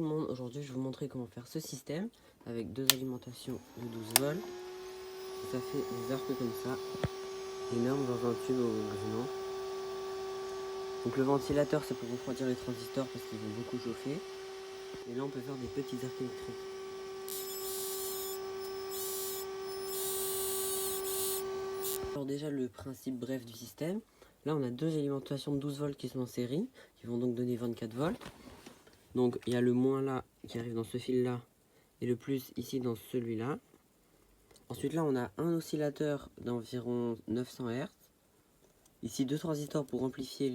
Tout le monde, aujourd'hui je vais vous montrer comment faire ce système avec deux alimentations de 12 volts. Ça fait des arcs comme ça, énormes dans un tube au gréement. Donc le ventilateur c'est pour refroidir les transistors parce qu'ils vont beaucoup chauffer. Et là on peut faire des petits arcs électriques. Alors déjà le principe bref du système. Là on a deux alimentations de 12 volts qui sont en série, qui vont donc donner 24 volts. Donc il y a le moins là qui arrive dans ce fil là et le plus ici dans celui-là. Ensuite là on a un oscillateur d'environ 900 Hz. Ici deux transistors pour amplifier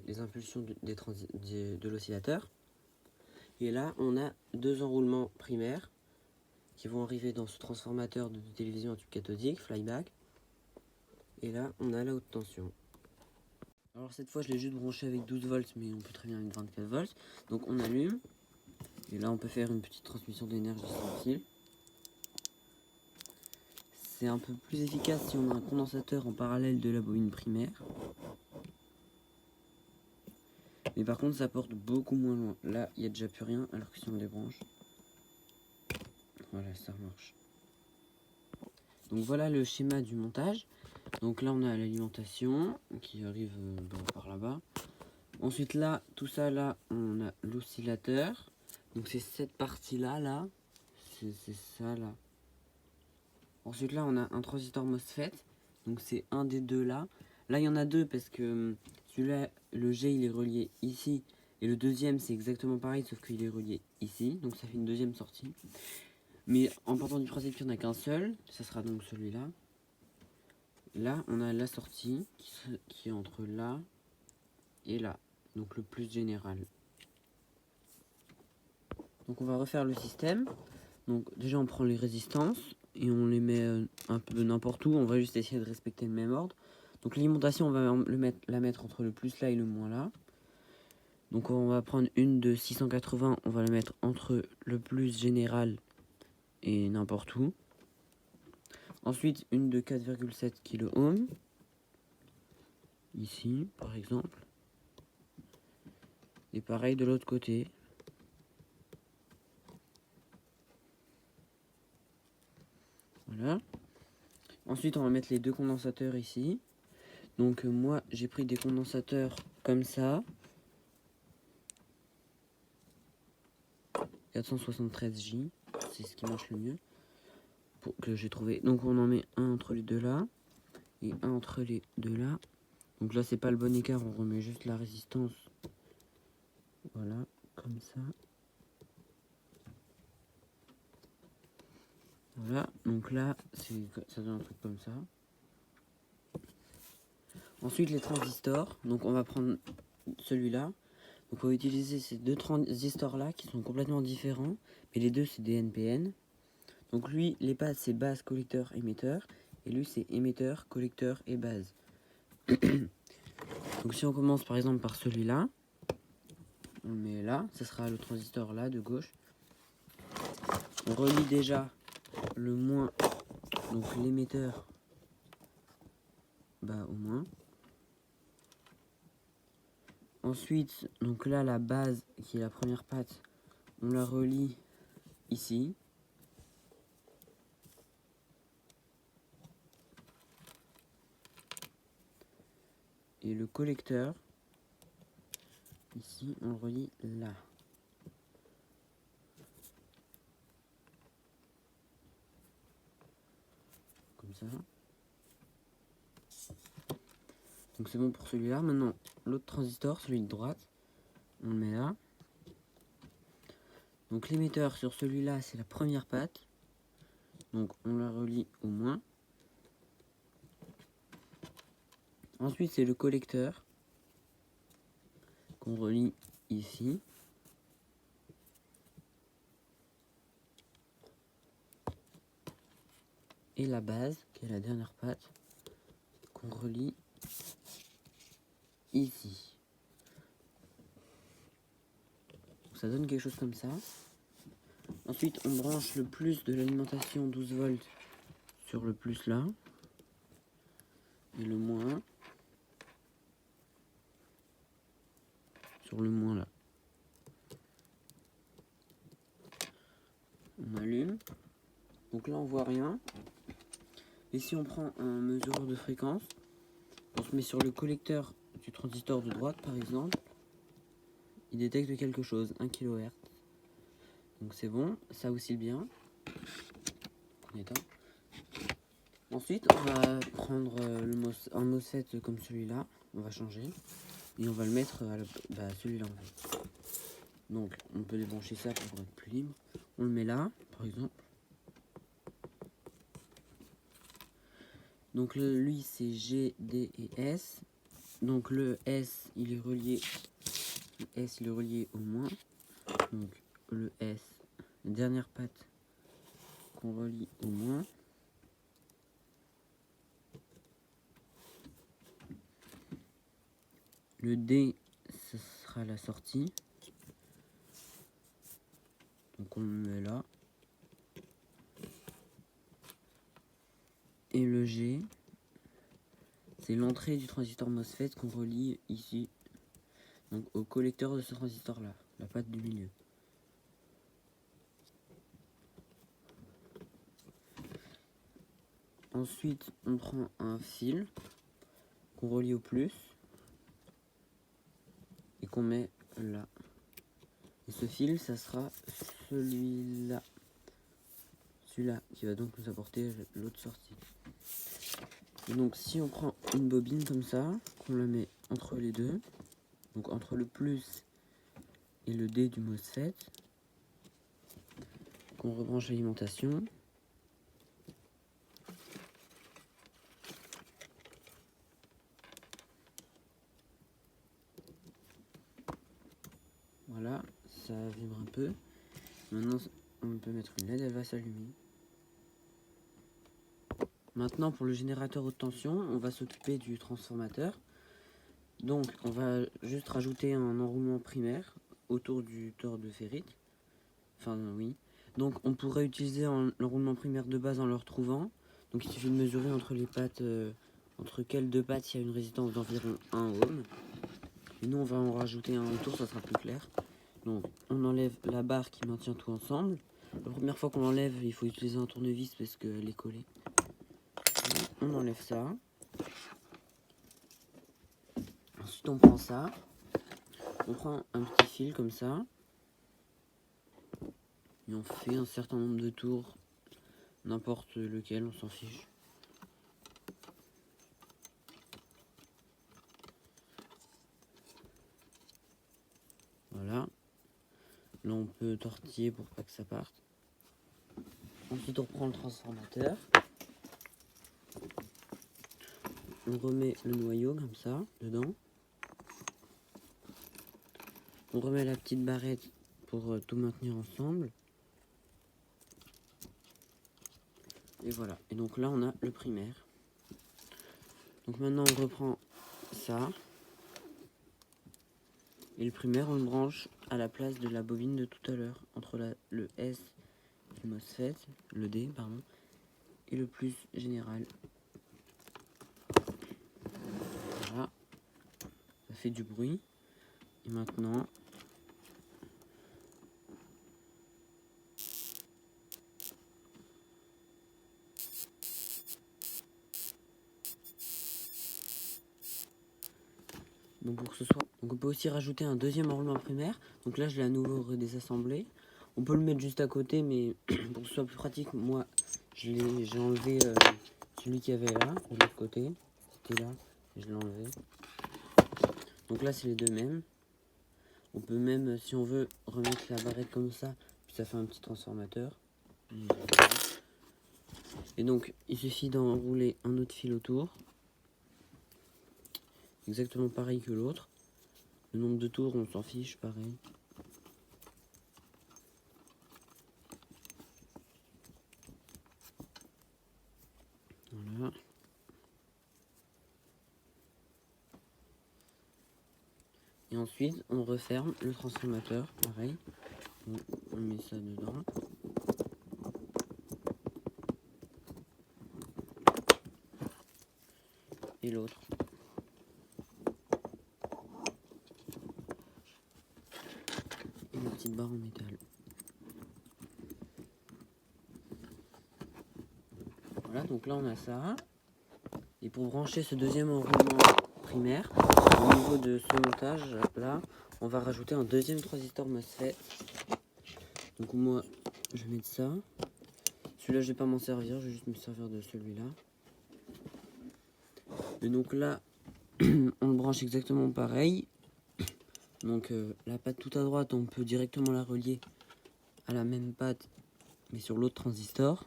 les impulsions de l'oscillateur. Et là on a deux enroulements primaires qui vont arriver dans ce transformateur de télévision à tube cathodique, flyback. Et là on a la haute tension. Alors cette fois je l'ai juste branché avec 12 volts mais on peut très bien avec 24 volts. Donc on allume. Et là on peut faire une petite transmission d'énergie sans fil. C'est un peu plus efficace si on a un condensateur en parallèle de la bobine primaire. Mais par contre ça porte beaucoup moins loin. Là il n'y a déjà plus rien alors que si on débranche, voilà ça marche. Donc voilà le schéma du montage. Donc là on a l'alimentation qui arrive par là-bas. Ensuite là, tout ça là, on a l'oscillateur. Donc c'est cette partie là, c'est ça là. Ensuite là on a un transistor MOSFET. Donc c'est un des deux là. Là il y en a deux parce que celui-là, le G il est relié ici. Et le deuxième c'est exactement pareil sauf qu'il est relié ici. Donc ça fait une deuxième sortie. Mais en partant du principe qu'il n'y en a qu'un seul, ça sera donc celui-là. Là on a la sortie qui est entre là et là. Donc le plus général. Donc on va refaire le système. Donc déjà on prend les résistances et on les met un peu n'importe où. On va juste essayer de respecter le même ordre. Donc l'alimentation on va la mettre entre le plus là et le moins là. Donc on va prendre une de 680, on va la mettre entre le plus général et n'importe où. Ensuite une de 4,7 kΩ. Ici par exemple. Et pareil de l'autre côté. Voilà. Ensuite on va mettre les deux condensateurs ici. Donc moi j'ai pris des condensateurs comme ça. 473J, c'est ce qui marche le mieux. Que j'ai trouvé. Donc on en met un entre les deux là. Et un entre les deux là. Donc là c'est pas le bon écart, on remet juste la résistance. Voilà, comme ça. Voilà, donc là ça donne un truc comme ça. Ensuite les transistors, donc on va prendre celui-là. Donc on va utiliser ces deux transistors là qui sont complètement différents. Mais les deux c'est des NPN. Donc lui, les bases c'est base, collecteur, émetteur. Et lui c'est émetteur, collecteur et base. Donc si on commence par exemple par celui-là, on le met là, ça sera le transistor là de gauche. On relie déjà le moins, donc l'émetteur au moins. Ensuite, donc là la base qui est la première patte, on la relie ici. Et le collecteur, ici, on le relie là. Comme ça. Donc c'est bon pour celui-là. Maintenant, l'autre transistor, celui de droite, on le met là. Donc l'émetteur sur celui-là, c'est la première patte. Donc on la relie au moins. Ensuite, c'est le collecteur qu'on relie ici. Et la base, qui est la dernière patte, qu'on relie ici. Donc ça donne quelque chose comme ça. Ensuite, on branche le plus de l'alimentation 12 volts sur le plus là. Et le moins sur le moins là. On allume. Donc là on voit rien. Et si on prend un mesureur de fréquence, on se met sur le collecteur du transistor de droite par exemple, il détecte quelque chose, 1 kHz. Donc c'est bon, ça oscille bien. On éteint. Ensuite on va prendre un MOSFET comme celui-là, on va changer, et on va le mettre à celui-là en fait. Donc on peut débrancher ça pour être plus libre. On le met là, par exemple. Donc lui c'est G, D et S. Donc le S il est relié au moins. Donc le S, la dernière patte qu'on relie au moins. Le D, ce sera la sortie. Donc on le met là. Et le G, c'est l'entrée du transistor MOSFET qu'on relie ici. Donc au collecteur de ce transistor là, la patte du milieu. Ensuite, on prend un fil qu'on relie au plus et qu'on met là. Et ce fil, ça sera celui-là. Celui-là qui va donc nous apporter l'autre sortie. Et donc si on prend une bobine comme ça, qu'on la met entre les deux, donc entre le plus et le D du MOSFET, qu'on rebranche l'alimentation, voilà, ça vibre un peu. Maintenant on peut mettre une LED, elle va s'allumer. Maintenant pour le générateur haute tension, on va s'occuper du transformateur. Donc on va juste rajouter un enroulement primaire autour du tore de ferrite. Enfin oui. Donc on pourrait utiliser l'enroulement primaire de base en le retrouvant. Donc il suffit de mesurer entre les pattes, entre quelles deux pattes il y a une résistance d'environ 1 ohm. Et nous on va en rajouter un autour, ça sera plus clair. Donc on enlève la barre qui maintient tout ensemble. La première fois qu'on l'enlève, il faut utiliser un tournevis parce qu'elle est collée. On enlève ça. Ensuite on prend ça. On prend un petit fil comme ça. Et on fait un certain nombre de tours, n'importe lequel, on s'en fiche. Voilà. Là on peut tortiller pour pas que ça parte. Ensuite on reprend le transformateur. On remet le noyau comme ça, dedans. On remet la petite barrette pour tout maintenir ensemble. Et voilà. Et donc là on a le primaire. Donc maintenant on reprend ça. Et le primaire on le branche à la place de la bobine de tout à l'heure. Entre le S du MOSFET, le D pardon, et le plus général. Voilà. Ça fait du bruit. Et maintenant, donc pour que ce soit, donc on peut aussi rajouter un deuxième enroulement primaire. Donc là je l'ai à nouveau redésassemblé. On peut le mettre juste à côté, mais pour que ce soit plus pratique, moi j'ai enlevé celui qu'il y avait là, de l'autre côté. C'était là, et je l'ai enlevé. Donc là c'est les deux mêmes. On peut même, si on veut, remettre la barrette comme ça, puis ça fait un petit transformateur. Et donc il suffit d'enrouler un autre fil autour. Exactement pareil que l'autre. Le nombre de tours, on s'en fiche, pareil. Voilà. Et ensuite, on referme le transformateur, pareil. On met ça dedans. Et l'autre. Et la petite barre en métal. Voilà, donc là on a ça. Et pour brancher ce deuxième enroulement primaire, au niveau de ce montage là, on va rajouter un deuxième transistor MOSFET. Donc moi je vais mettre ça. Celui-là je vais pas m'en servir, je vais juste me servir de celui-là. Et donc là on le branche exactement pareil. Donc la patte tout à droite, on peut directement la relier à la même patte mais sur l'autre transistor.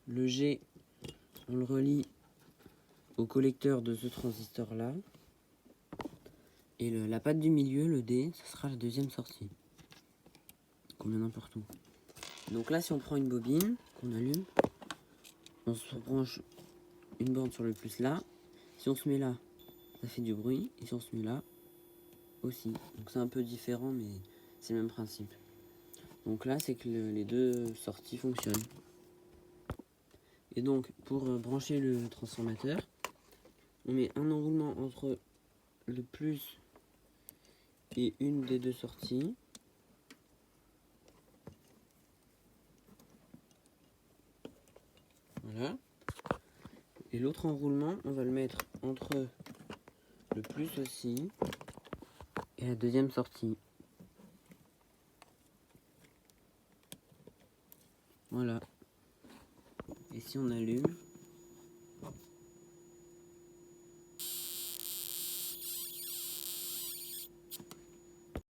Le G, on le relie au collecteur de ce transistor là. Et la patte du milieu, le D, ce sera la deuxième sortie. Qu'on met n'importe où. Donc là, si on prend une bobine, qu'on allume, on se branche une borne sur le plus là. Si on se met là, ça fait du bruit. Et si on se met là, aussi. Donc c'est un peu différent, mais c'est le même principe. Donc là, c'est que les deux sorties fonctionnent. Et donc, pour brancher le transformateur, on met un enroulement entre le plus et une des deux sorties. Voilà. Et l'autre enroulement, on va le mettre entre le plus aussi et la deuxième sortie. Voilà. Et si on allume,